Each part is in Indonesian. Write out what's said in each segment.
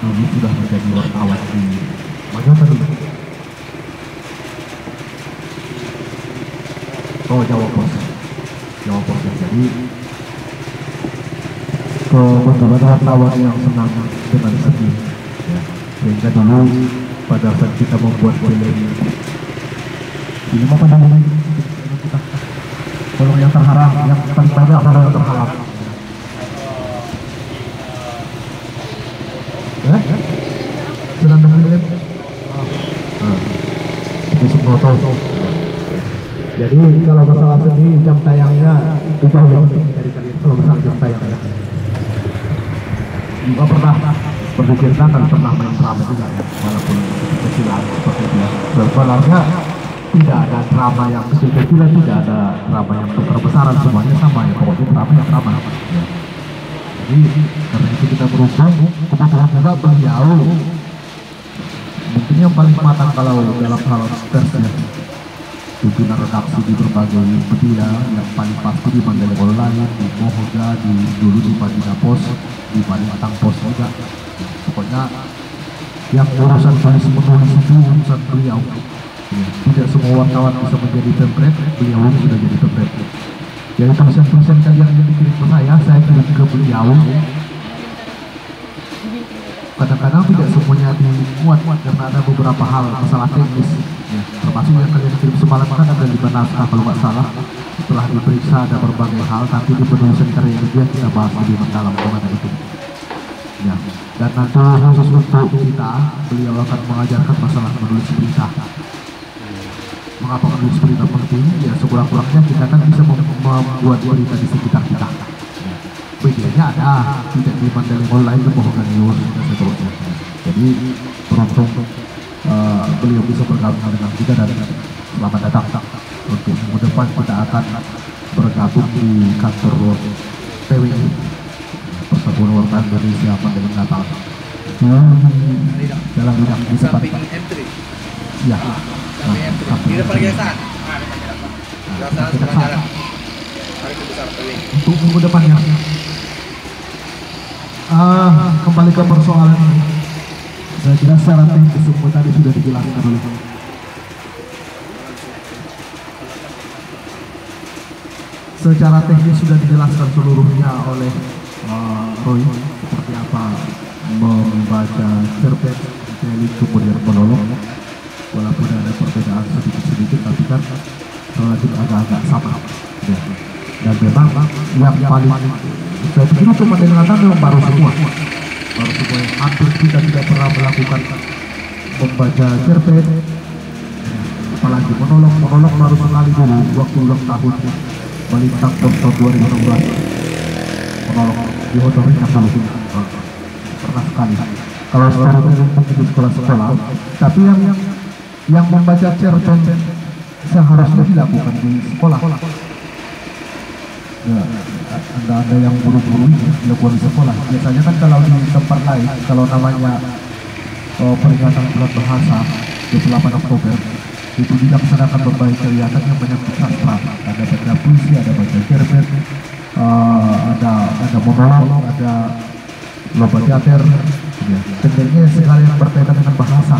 dulu sudah menjadi wartawan di Magetan dulu. Oh, Jawa Pos. Jawa Pos. Jadi kebetulan wartawan yang senang dengan seni, ya. Sehingga dulu pada saat kita membuat film film apa namanya kita, kalau yang terhalang, yang paling banyak kalau yang terhalang, sedang film itu Subroto. Jadi kalau masalah seni jam tayangnya itu jauh lebih penting dari kalian kalau masalah jam tayangnya. Juga pernah berpikirkan dan pernah main drama juga ya, walaupun kecilan seperti itu ya. Sebenarnya tidak ada drama yang kecil-kecilan, tidak ada drama yang besar-besaran, semuanya sama ya, pokoknya drama yang drama ya. Jadi karena itu kita berubah, kebetulan juga beliau mungkin yang paling matang kalau dalam hal pers ya, pimpinan redaksi di berbagai media, yang paling pasti di Mandalika Online, di Mohoga, dulu di Padina Pos, di Padintang Pos juga. Pokoknya yang urusan tulis menulis itu urusan beliau. Ya, tidak semua wartawan bisa menjadi pemret, beliau sudah jadi pemret. Jadi tulisan-tulisan kalian yang dikirim ke saya kirim ke beliau. Kadang-kadang tidak semuanya dimuat karena ada beberapa hal masalah teknis ya, termasuk yang kalian kirim semalam kan ada 5 naskah kalau nggak salah. Setelah diperiksa ada berbagai hal, tapi di penulisan karya media kita bahas lebih mendalam mengenai itu ya. Dan nanti khusus untuk kita, beliau akan mengajarkan masalah menulis berita. Mengapa menulis berita penting? Ya sekurang-kurangnya kita kan bisa membuat berita di sekitar kita. Medianya ada, tidak di Mandalika Online, kebohongan news dan seterusnya. Jadi beruntung beliau bisa bergabung dengan kita dan selamat datang. Untuk minggu depan kita akan bergabung di kantor PWI, Persatuan Wartawan Indonesia Mandalika Natal. Dalam bidang di samping M3. Ya. Di depan kejaksaan. Kejaksaan sebelah jalan. Hari besar PWI. Untuk minggu depannya. Kembali ke persoalan ini. Saya kira secara teknis semua tadi sudah dijelaskan oleh secara teknis sudah dijelaskan seluruhnya oleh Roy, seperti apa membaca cerpen, jadi kemudian menolong, walaupun ada perbedaan sedikit-sedikit, tapi kan relatif agak-agak sama ya. Dan memang yang paling saya pikir itu mendengarkan memang baru semua yang hampir kita tidak pernah melakukan membaca cerpen, apalagi menolong baru sekali dulu waktu ulang tahun Balintang tahun 2016 menolong di hotel yang dulu pernah sekali. Kalau sekarang mungkin di sekolah-sekolah, tapi yang membaca cerpen seharusnya dilakukan di sekolah. Ya, ada yang buru-buru dilakukan di sekolah. Biasanya kan kalau di tempat lain, kalau namanya peringatan bulan bahasa 28 Oktober itu dilaksanakan berbagai kegiatan yang menyangkut sastra. Ada baca puisi, ada baca cerpen, ada monolog, ada lomba teater. Ya, tentunya sekali yang berkaitan dengan bahasa.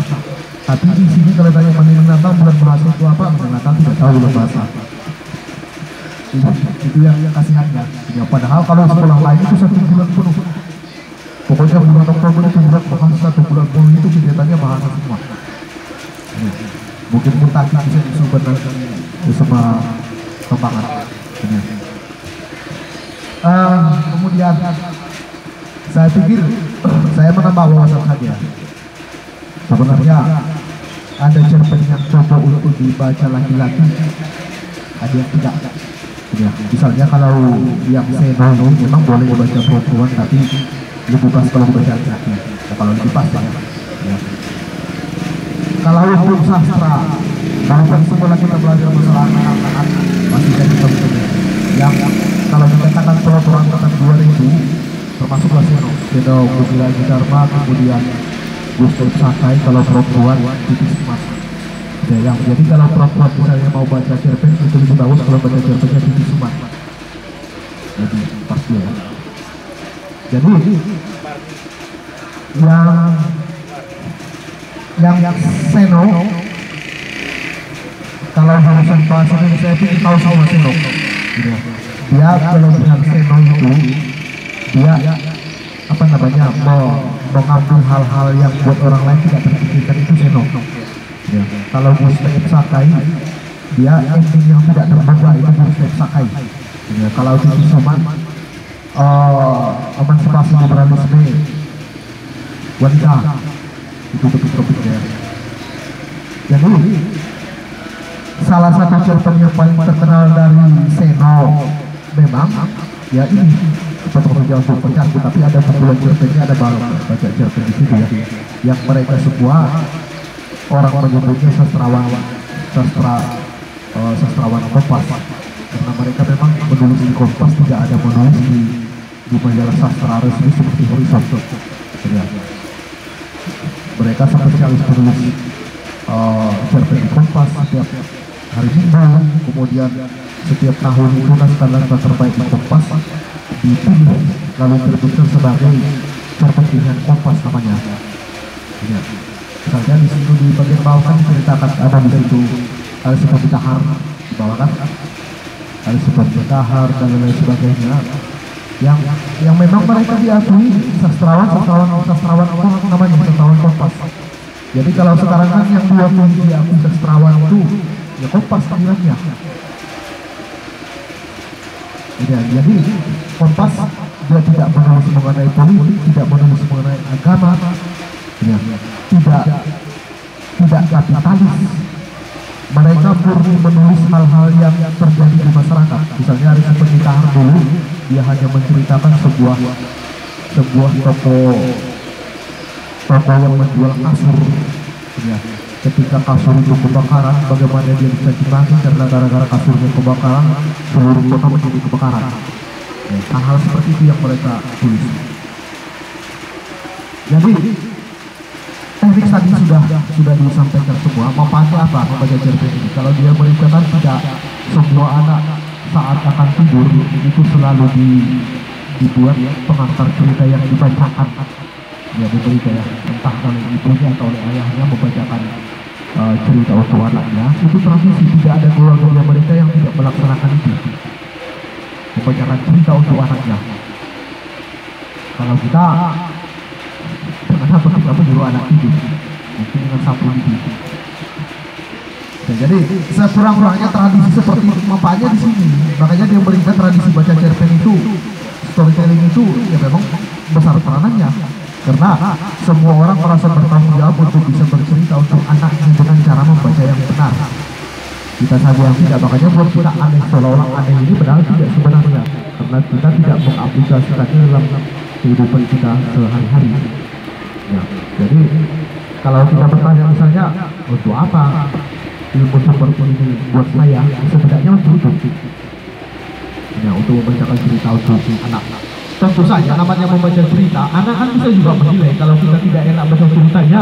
Tapi di sini kalau tanya mendengar bulan bahasa itu apa, mendengar tidak tahu bulan bahasa. Itu yang kasihannya ya, padahal kalau sekolah lain itu 1 bulan penuh, pokoknya bulan Oktober itu bulan bahasa, 1 bulan penuh itu kegiatannya bahasa semua ya. Mungkin Murtaki bisa disubur bersama kembangan ya. Kemudian saya pikir saya menambah wawasan saja. Sebenarnya ada cerpen yang cocok untuk dibaca laki-laki, ada yang tidak ya. Misalnya kalau yang saya mau memang boleh membaca perempuan, tapi lebih pas kalau membaca laki-laki ya, kalau lebih pas ya. Kalau untuk sastra, walaupun semula kita belajar masalah anak-anak masih jadi teman-teman yang kalau dikatakan peraturan tahun 2000 termasuk Laseno, Bukila Dharma, kemudian Gustav Sakai, kalau perempuan Titis Mas. Ya, yang jadi kalau perempuan misalnya mau baca cerpen itu lebih bagus kalau baca cerpennya Titis Sumat. Jadi pasti ya. Jadi yang seno, kalau jurusan bahasa Indonesia itu tahu sama seno. Dia kelebihan seno itu dia apa namanya mengambil hal-hal yang buat orang lain tidak terpikirkan, itu seno. Ya. Kalau Gustave Sakai dia ending yang tidak terduga, itu Gustave Sakai. Ya. Kalau itu cuma emansipasi liberalisme wanita, itu topik-topiknya. Jadi salah satu cerpen yang paling terkenal dari Seno memang ya ini fotokopi untuk pencaku, tapi ada pembuat cerpennya, ada baca cerpen di situ ya, yang mereka semua orang menyebutnya sastrawan Kompas, karena mereka memang menulis di Kompas, tidak ada menulis di majalah sastra resmi seperti Horizon. Ya. Mereka spesialis menulis cerpen di Kompas setiap hari Minggu, kemudian setiap tahun itu naskah terbaik di Kompas dipilih lalu terbitkan sebagai cerpen pilihan Kompas namanya. Ya. Misalnya di situ di bagian bawah kan diceritakan ada di situ ada seperti tahar di bawah kan, ada seperti tahar dan lain sebagainya. Yang memang mereka diakui sastrawan apa namanya, sastrawan Kompas. Jadi kalau sekarang kan yang diakui sastrawan itu ya Kompas panggilannya. Ya, jadi Kompas dia tidak menulis mengenai politik, tidak menulis mengenai agama, ya, tidak kapitalis. Mereka murni menulis hal-hal yang terjadi di masyarakat. Misalnya hari seperti Tahar dulu, dia hanya menceritakan sebuah toko yang menjual kasur. Ya. Ketika kasur itu kebakaran, bagaimana dia bisa dimaki karena gara-gara kasurnya kebakaran, seluruh kota menjadi kebakaran. Ya, hal-hal seperti itu yang mereka tulis. Jadi teknik tadi sudah disampaikan semua. Manfaatnya apa membaca cerpen ini? Kalau dia menceritakan tidak semua anak saat akan tidur itu selalu dibuat pengantar cerita yang dibacakan. Ya diberikan ya, entah oleh ibunya atau oleh ayahnya membacakan cerita untuk anaknya. Itu tradisi, tidak ada keluarga mereka yang tidak melaksanakan itu, membacakan cerita untuk anaknya. Kalau kita kenapa kita menyuruh anak tidur mungkin dengan sapu lidi. Jadi sekurang-kurangnya tradisi seperti manfaatnya di sini. Makanya dia berikan tradisi baca cerpen itu, storytelling itu ya memang besar peranannya, karena semua orang merasa bertanggung jawab untuk bisa bercerita untuk anaknya dengan cara membaca yang benar. Kita saja yang tidak, makanya buat kita aneh, seolah-olah aneh ini padahal tidak sebenarnya, karena kita tidak mengaplikasikannya dalam kehidupan kita sehari-hari. Ya, jadi kalau kita bertanya misalnya untuk apa ilmu seperti ini buat saya, sebenarnya untuk itu, ya, untuk membacakan cerita untuk anak. Tentu saja namanya membaca cerita, anak kan bisa juga menilai. Kalau kita tidak enak baca ceritanya,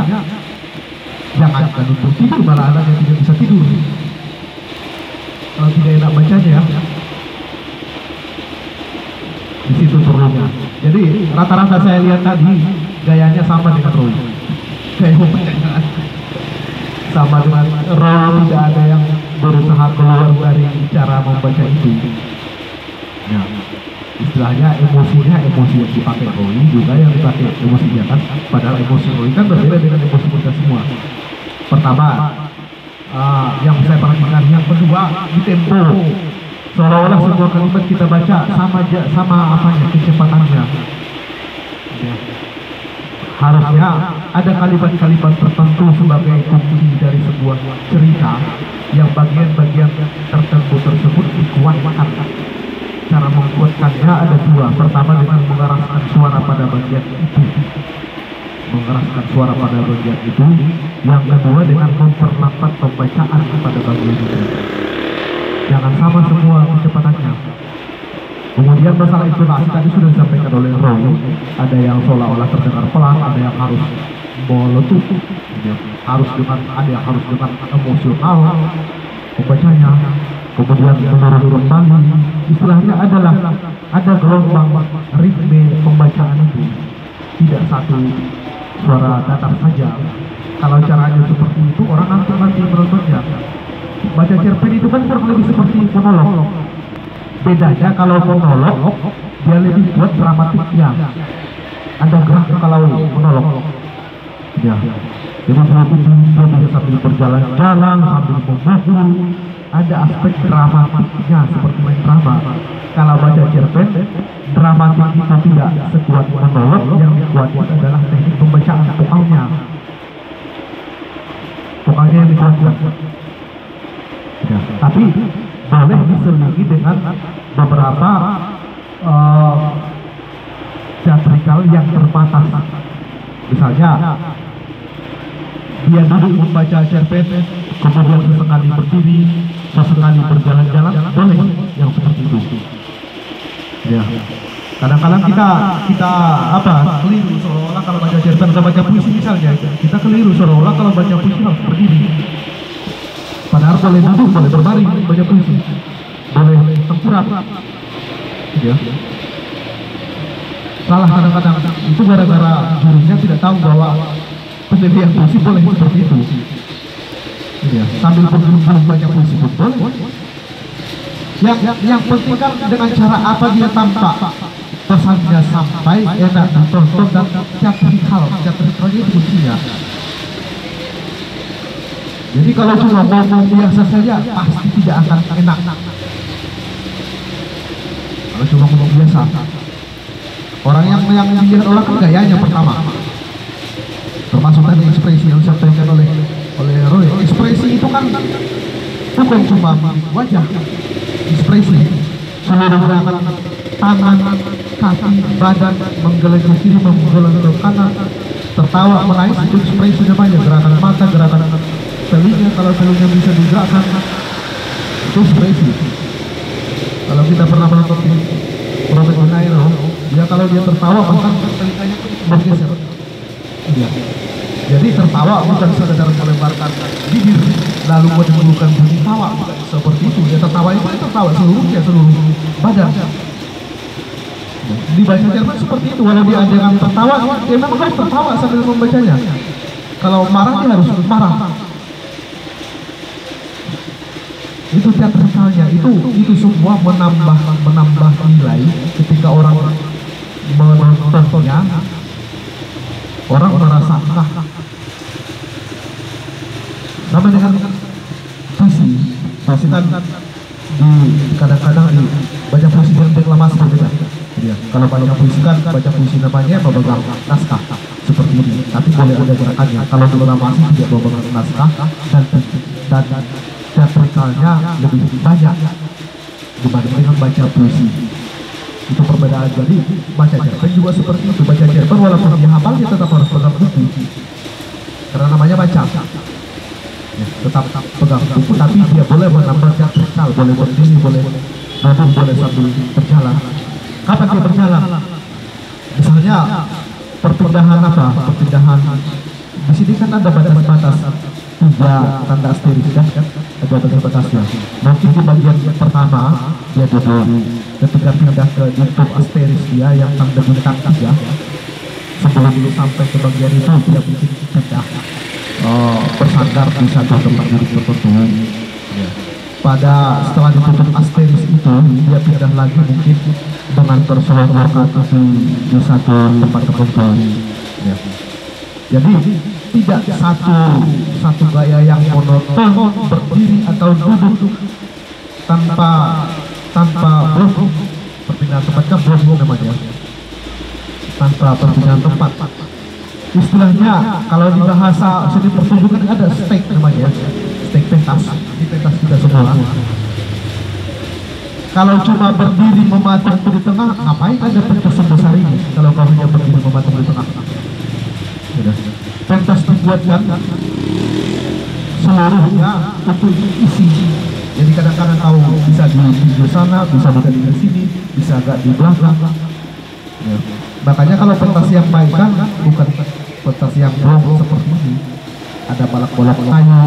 jangankan untuk tidur, malah anaknya tidak bisa tidur kalau tidak enak bacanya ya. Di situ perlunya. Jadi rata-rata saya lihat tadi gayanya sama dengan Roy. Gaya membacanya sama dengan Roy, tidak ada yang berusaha keluar dari cara membaca itu. Ya, istilahnya emosinya emosi yang dipakai Roy juga yang dipakai emosinya kan. Padahal emosi Roy kan berbeda dengan emosi kita semua. Pertama, yang saya perhatikan, yang kedua di tempo. Seolah-olah semua kalimat kita baca sama apanya, kecepatannya. Ya. Harusnya ada kalimat-kalimat tertentu sebagai kunci dari sebuah cerita yang bagian-bagian tertentu tersebut dikuatkan. Cara menguatkannya ada dua. Pertama dengan mengeraskan suara pada bagian itu. Mengeraskan suara pada bagian itu. Yang kedua dengan memperlambat pembacaan pada bagian itu. Jangan sama semua kecepatannya. Kemudian masalah intonasi tadi sudah disampaikan oleh Roy. Ada yang seolah-olah terdengar pelan, ada yang harus meletup, ada yang harus dengan emosional pembacanya. Kemudian menurun kembali. Istilahnya adalah ada gelombang ritme pembacaan itu, tidak satu suara datar saja. Kalau caranya seperti itu, orang ngantuk nanti menontonnya. Baca cerpen itu kan kurang lebih seperti monolog. Bedanya kalau monolog, dia lebih buat dramatiknya. Ada gerak kalau monolog. Ya. Jadi dia bisa sambil berjalan-jalan, sambil memukul. Ada aspek dramatiknya seperti main drama. Kalau baca cerpen, dramatik itu tidak sekuat monolog. Yang kuat itu adalah teknik pembacaan vokalnya. Vokalnya yang dikuatkan. Ya. Tapi boleh diselingi dengan beberapa teatrikal yang terbatas. Misalnya dia duduk membaca cerpen, kemudian sesekali berdiri, sesekali berjalan-jalan, boleh yang seperti itu. Ya. Kadang-kadang kita keliru seolah-olah kalau baca cerpen atau baca puisi misalnya, kita keliru seolah-olah kalau baca puisi harus berdiri. Padahal boleh duduk, boleh berbaring baca puisi, boleh tengkurap. Ya. Salah kadang-kadang itu gara-gara gurunya tidak tahu bahwa penelitian puisi boleh seperti itu. Ya. Sambil berduduk baca puisi pun boleh. Yang penting kan dengan cara apa dia tampak, pesannya sampai enak ditonton dan teatrikalnya itu kuncinya. Jadi kalau cuma ngomong biasa saja pasti tidak akan enak. Kalau cuma ngomong biasa, orang yang dilihat orang kan gayanya pertama, termasuk tadi ekspresi yang disampaikan oleh Roy. Ekspresi itu kan bukan cuma wajah, ekspresi seluruh gerakan tangan, kaki, badan, menggeleng kiri, menggeleng kanan, tertawa, menangis, itu ekspresi namanya. Gerakan mata, gerakan telinga, kalau telinga bisa digerakkan, itu ekspresi. Kalau kita pernah menonton Robert De Niro, dia kalau dia tertawa bahkan telinganya bergeser. Ya. Jadi tertawa bukan sekedar melemparkan bibir lalu menimbulkan bunyi tawa, bukan seperti itu. Dia tertawa itu tertawa seluruhnya, seluruh badan. Dibaca cerpen seperti itu, walau dia jangan tertawa, dia memang harus tertawa sambil membacanya. Kalau marah dia harus marah. Itu teatrikalnya, itu semua menambah nilai ketika orang menontonnya, orang merasa sama dengan puisi kan kadang-kadang di baca puisi dan deklamasi berbeda. Ya, kalau baca puisi kan baca puisi namanya memegang naskah seperti ini, tapi boleh ada gerakannya. Kalau deklamasi tidak memegang naskah dan teatrikalnya lebih banyak dibanding dengan baca puisi. Itu perbedaan. Jadi baca cerpen juga seperti itu. Baca cerpen walaupun dia hafal, dia tetap harus pegang buku karena namanya baca. Ya, tetap pegang buku, tapi dia boleh menambah teatrikal, boleh berdiri, boleh duduk, boleh sambil berjalan. Kapan dia berjalan? Misalnya perpindahan di sini kan ada batas-batas 3 tanda asteris kan? Ada batas-batasnya. Mungkin di bagian pertama dia duduk, ketika pindah ke YouTube asteris dia yang tanda bintang 3, sebelum sampai ke bagian itu dia mungkin pindah bersandar di satu tempat duduk tertentu. Setelah ditutup asteris itu dia pindah lagi mungkin dengan bersuara di satu tempat tertentu. Jadi tidak satu gaya yang monoton berdiri atau duduk tanpa blok perpindahan tempat, kan blok namanya, tanpa perpindahan tempat. Istilahnya kalau di bahasa seni pertunjukan ada stake namanya, stake pentas. Di pentas kita semua. Kalau cuma berdiri mematung di tengah, ngapain ada pentas sebesar ini? Kalau kau hanya berdiri mematung di tengah, pentas dibuatkan seluruhnya untuk isi. Jadi kadang-kadang kau bisa di sana, bisa di sini, bisa agak di belakang. Ya. Makanya kalau pentas yang baik kan bukan pentas yang blok seperti ini. Ada balak-balak kayu,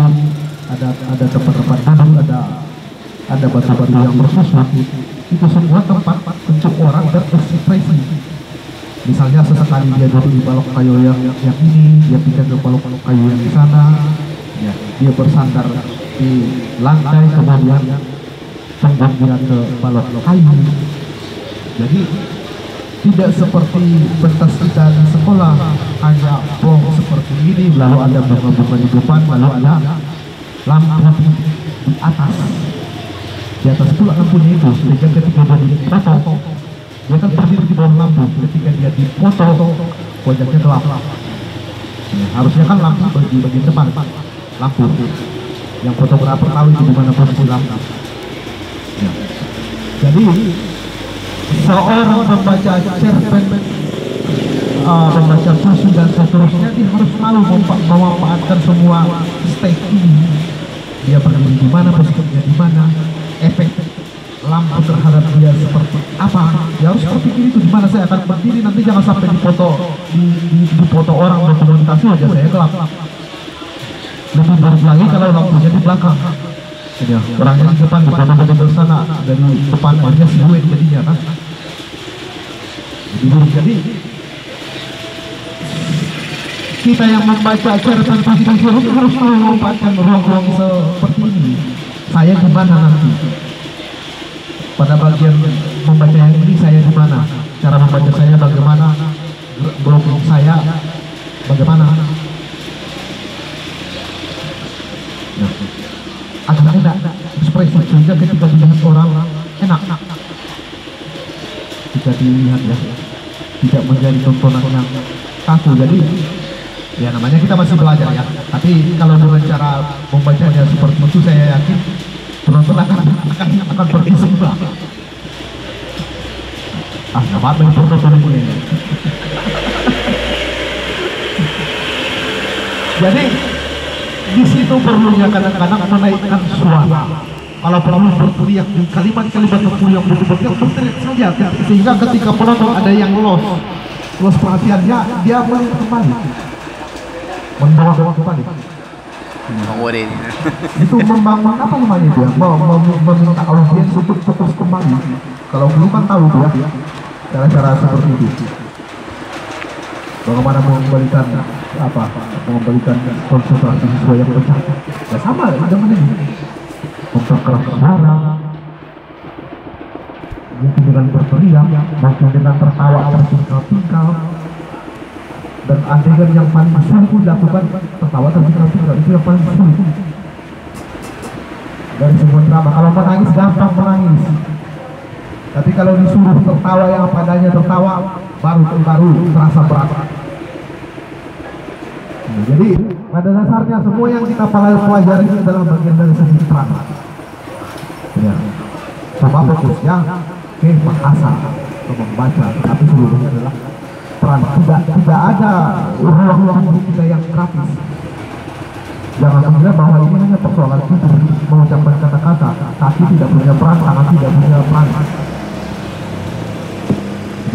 ada tempat-tempat duduk, ada batu-batu yang bersusun. Itu semua tempat untuk orang berekspresi. Misalnya sesekali dia duduk di balok kayu yang ini, dia pindah ke balok kayu yang di sana, ya, dia bersandar di lantai, kemudian penggambiran ke balok kayu. Jadi tidak seperti pentas kita di sekolah, hanya plong seperti ini, lalu ada bunga-bunga di depan, lalu ada lampu di atas. Di atas pula lampunya itu, sehingga ketika dia dipotong, dia kan berdiri di bawah lampu. Ketika dia dipotong, wajahnya gelap. Ya, harusnya kan lampu bagi bagian depan, lampu. Yang fotografer tahu itu di mana posisi lampu. Ya. Jadi seorang membaca cerpen, membaca puisi dan seterusnya, dia harus tahu memanfaatkan semua stage ini. Dia berdiri di mana, posisinya di mana, efek lampu terhadap dia seperti apa. Dia harus berpikir itu, di mana saya akan berdiri nanti, jangan sampai dipoto orang dokumentasi wajah saya gelap. Lebih baik lagi kalau lampunya di belakang. Ya, orangnya di depan, bukan dari sana, dari depan orangnya siluet jadinya kan. Jadi kita yang membaca cerpen puisi harus memanfaatkan ruang-ruang seperti ini. Saya di mana nanti? Pada bagian membaca yang ini saya di mana? Cara membaca saya bagaimana? Blog saya bagaimana? Nah, agak enak ekspresi, sehingga ketika dilihat orang enak. Jika dilihat ya, tidak menjadi tontonan yang kaku. Jadi ya namanya kita masih belajar ya. Tapi kalau dengan cara membacanya seperti itu, saya yakin penonton akan berkesimpulan. Nggak apa-apa ini penonton ini. Jadi di situ perlunya kadang-kadang menaikkan suara. Kalau perlu berteriak di kalimat-kalimat yang betul-betul berteriak saja, sehingga ketika penonton ada yang lost perhatiannya, dia kembali membawa kembali. Itu membangun apa namanya dia? Meminta audiens untuk fokus kembali. Kalau belum kan tahu dia cara-cara seperti itu. Bagaimana mengembalikan konsentrasi siswa yang pecah? Ya sama dengan ini. Memperkeras suara, mungkin dengan berteriak, mungkin dengan tertawa tertingkal-tingkal. Dan adegan yang paling sulit dilakukan tertawa tertingkal-tingkal, itu yang paling sulit dari sebuah drama. Kalau menangis gampang menangis, tapi kalau disuruh tertawa yang padanya tertawa, baru terasa berat. Jadi pada dasarnya semua yang kita pelajari ini adalah bagian dari seni terang. Ya, coba fokusnya ke bahasa atau membaca, tapi seluruhnya adalah peran. Tidak ada ruang-ruang kita yang gratis. Jangan mengira bahwa ini hanya persoalan kita mengucapkan kata-kata, kaki tidak punya peran, tangan tidak punya peran.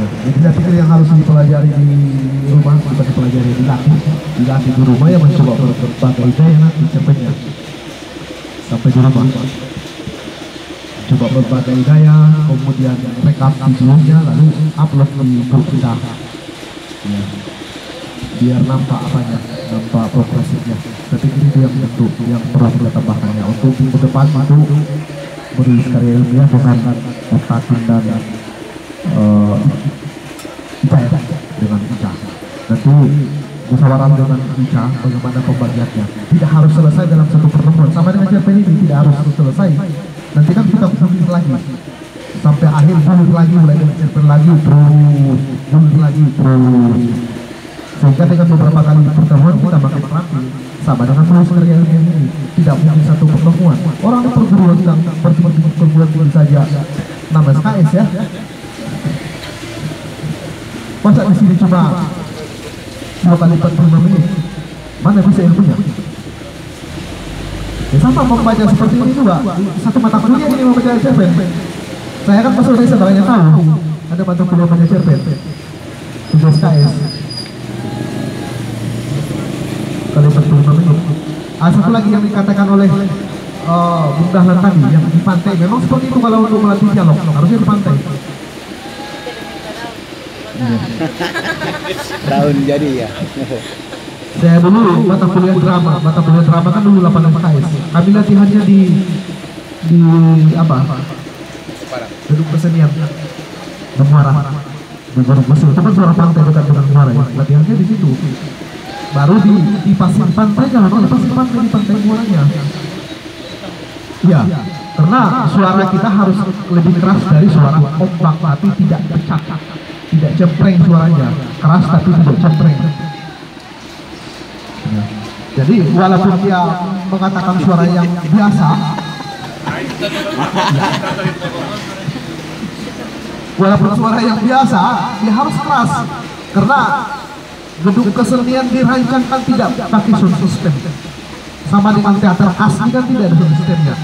Jadi saya pikir yang harus dipelajari di rumah, bukan dipelajari, dilatih di rumah, ya mencoba berbagai gaya nanti cerpennya sampai di rumah. Coba berbagai gaya, kemudian rekam videonya, lalu upload di grup kita. Ya, biar nampak nampak progresifnya. Saya pikir itu yang perlu kita tambahkannya untuk minggu depan itu menulis karya ilmiah dengan Ustadz dan Ica, dengan Ica. Nanti musyawarah dengan Ica bagaimana pembagiannya. Tidak harus selesai dalam satu pertemuan. Sama dengan cerpen ini tidak harus selesai. Nanti kan kita tulis lagi sampai akhir, tulis lagi, mulai dari cerpen lagi, tulis lagi, sehingga dengan beberapa kali pertemuan kita makin rapi. Sama dengan menulis karya ilmiah ini, tidak mungkin satu pertemuan. Orang di perguruan tinggi saja 6 SKS ya. Masa di sini cuma 2 kali 45 menit, mana bisa ilmunya? Ya sama membaca seperti ini juga. Satu mata kuliah ini membaca cerpen. Saya kan masuk desa, banyak tahu ada mata kuliah membaca cerpen 7 SKS kali 45 menit. Satu lagi yang dikatakan oleh Bung Dahlan tadi, yang di pantai, memang seperti itu. Kalau untuk melatih dialog harusnya di pantai. Daun jadi ya. Saya dulu mata kuliah drama kan dulu 8 SKS. Kami latihannya di apa? Gedung kesenian Muara. Di Gunung Mesir itu kan suara pantai dekat dengan Muara ya. Latihannya di situ. Baru di pasir pantai kan, di pasir pantai di pantai Muaranya. Iya, karena suara kita harus lebih keras dari suara ombak, tapi tidak pecah, tidak cempreng suaranya, keras tapi tidak cempreng. Ya. Jadi walaupun dia mengatakan suara yang biasa, walaupun suara yang biasa, dia harus keras, karena gedung kesenian dirancangkan tidak pakai sound system. Sama dengan teater asli kan tidak ada sound systemnya.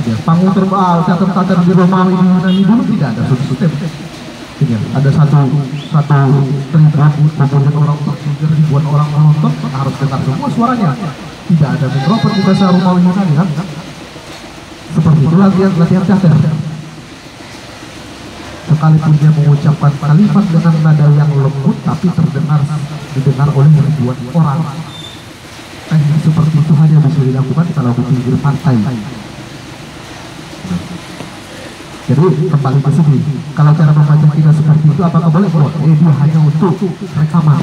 Ya, panggung terbang, teater-teater di Romawi di Yunani dulu tidak ada sound system. Ya, ada satu ribuan orang ribuan orang menonton, harus dengar semua suaranya. Tidak ada mikrofon di bahasa Romawi Yunani kan? Seperti itu latihan teater. Sekalipun dia mengucapkan kalimat dengan nada yang lembut, tapi didengar oleh ribuan orang. Teknik seperti itu hanya bisa dilakukan kalau di pinggir pantai. Jadi kembali ke sini, kalau cara membaca kita seperti itu apakah boleh? Dia hanya untuk rekaman.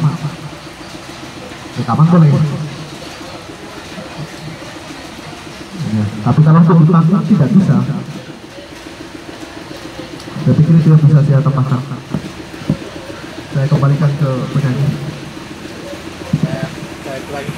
Rekaman boleh. Ya, tapi kalau untuk dipanggung tidak bisa. Saya pikir itu yang bisa saya tambahkan. Saya kembalikan ke penyanyi. Saya itu lagi.